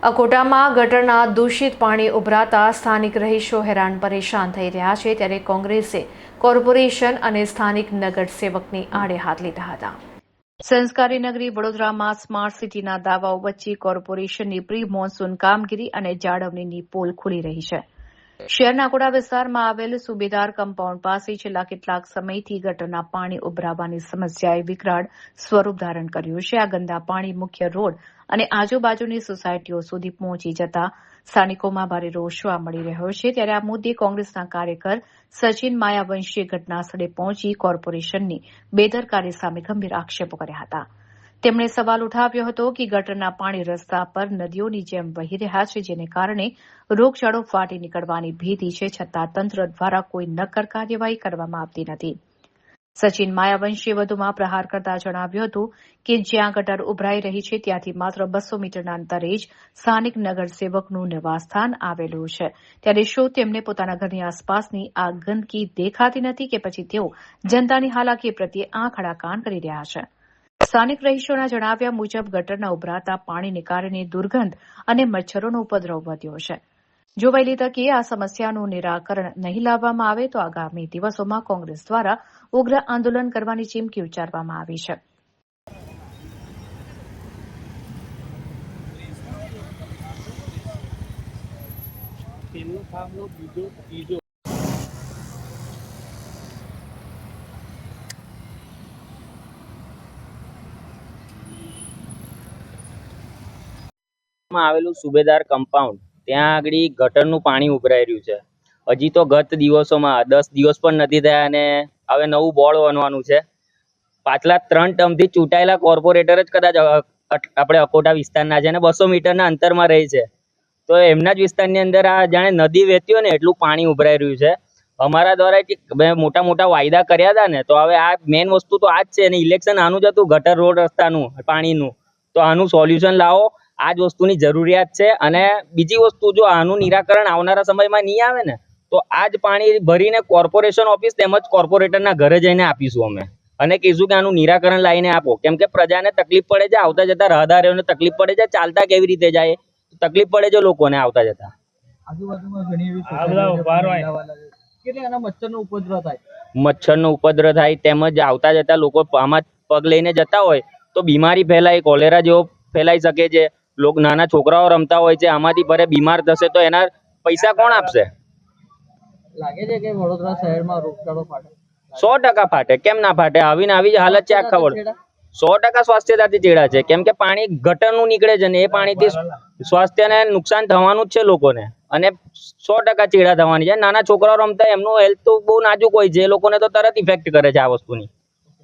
અકોટામાં ગટરના દૂષિત પાણી ઉભરાતા સ્થાનિક રહીશો હેરાન પરેશાન થઈ રહ્યા છે, ત્યારે કોંગ્રેસે કોર્પોરેશન અને સ્થાનિક નગરસેવકની આડે હાથ લીધા હતા. સંસ્કારી નગરી વડોદરામાં સ્માર્ટ સિટીના દાવાઓ વચ્ચે કોર્પોરેશનની પ્રી મોન્સૂન કામગીરી અને જાળવણીની પોલ ખુલી રહી છે. શહેરના અકોટા વિસ્તારમાં આવેલ સુબેદાર કમ્પાઉન્ડ પાસે છેલ્લા કેટલાક સમયથી ગટરના પાણી ઉભરાવાની સમસ્યાએ વિકરાળ સ્વરૂપ ધારણ કર્યું છે. આ ગંદા પાણી મુખ્ય રોડ અને આજુબાજુની સોસાયટીઓ સુધી પહોંચી જતા સ્થાનિકોમાં ભારે રોષ જોવા મળી રહ્યો છે. ત્યારે આ મુદ્દે કોંગ્રેસના કાર્યકર સચિન માયાવંશીએ ઘટના સ્થળે પહોંચી કોર્પોરેશનની બેદરકારી સામે ગંભીર આક્ષેપો કર્યા હતા. તેમણે સવાલ ઉઠાવ્યો હતો કે ગટરના પાણી રસ્તા પર નદીઓની જેમ વહી રહ્યા છે, જેને કારણે રોગચાળો ફાટી નીકળવાની ભીતિ છે, છતાં તંત્ર દ્વારા કોઈ નક્કર કાર્યવાહી કરવામાં આવતી નથી. સચિન માયાવંશીએ વધુમાં પ્રહાર કરતા જણાવ્યું હતું કે જ્યાં ગટર ઉભરાઈ રહી છે ત્યાંથી માત્ર 200 મીટરના અંતરે જ સ્થાનિક નગરસેવકનું નિવાસસ્થાન આવેલું છે. ત્યારે શું તેમને પોતાના ઘરની આસપાસની આ ગંદકી દેખાતી નથી કે પછી તેઓ જનતાની હાલાકી પ્રત્યે આંખ આડા કાન કરી રહ્યા છે? સ્થાનિક રહીશોના જણાવ્યા મુજબ ગટરના ઉભરાતા પાણીને કારણે દુર્ગંધ અને મચ્છરોનો ઉપદ્રવ વધ્યો છે. જો વહેલી તકે આ સમસ્યાનું નિરાકરણ નહીં લાવવામાં આવે તો આગામી દિવસોમાં કોંગ્રેસ દ્વારા ઉગ્ર આંદોલન કરવાની ચીમકી ઉચ્ચારવામાં આવી છે. આવેલું સુબેદાર કમ્પાઉન્ડ ત્યાં આગળ ગટરનું પાણી ઉભરાઈ રહ્યું છે. હજી તો ગત દિવસોમાં 10 દિવસ પણ નથી થયા અને હવે નવું બોર્ડ બનવાનું છે. પાછલા 3 ટર્મથી ચૂંટાયેલા કોર્પોરેટર જ કદાચ આપણે અકોટા વિસ્તારના છે અને 200 મીટરના અંતરમાં રહે છે. તો એમના જ વિસ્તારની અંદર આ જાણે નદી વહેતી હોય ને એટલું પાણી ઉભરાઈ રહ્યું છે. અમારા દ્વારા મોટા મોટા વાયદા કર્યા હતા ને, તો હવે આ મેઇન વસ્તુ તો આ જ છે અને ઇલેક્શન આનું જ હતું, ગટર રોડ રસ્તાનું પાણીનું. તો આનું સોલ્યુશન લાવો, આ જ વસ્તુની જરૂરિયાત છે. અને બીજી વસ્તુ, જો આનું નિરાકરણ આવનારા સમયમાં નહીં આવે ને તો આ જ પાણી ભરીને કોર્પોરેશન ઓફિસ તેમજ કોર્પોરેટરના ઘરે જઈને આપીશું અમે અને કહીશું કે આનું નિરાકરણ લાવીને આપો. કેમ કે પ્રજાને તકલીફ પડે છે, આવતા જતા રાહદારીઓને તકલીફ પડે છે, ચાલતા કેવી રીતે જાય તકલીફ પડે છે લોકોને આવતા જતા. મચ્છરનો ઉપદ્રવ થાય તેમજ આવતા જતા લોકો આમાં પગ લઈને જતા હોય તો બીમારી ફેલાય, કોલેરા જેવો ફેલાઈ શકે છે. નાના છોકરાઓ રમતા હોય છે, આમાંથી ભરે બીમાર થશે તો એના પૈસા કોણ આપશે? લાગે છે કે વડોદરા શહેરમાં રોગચાળો ફાટે? 100% ફાટે. કેમ ના ફાટે? આવીને આવી જ હાલત છે આખા વડોદરા. 100% સ્વાસ્થ્યતાથી ચેડા છે. કેમ કે પાણી ગટરનું નીકળે છે ને એ પાણીથી સ્વાસ્થ્યને નુકસાન થવાનું જ છે લોકોને, અને 100% ચેડા થવાની છે. નાના છોકરાઓ રમતા એમનું હેલ્થ તો બહુ નાજુક હોય છે, એ લોકોને તો તરત ઇફેક્ટ કરે છે આ વસ્તુની.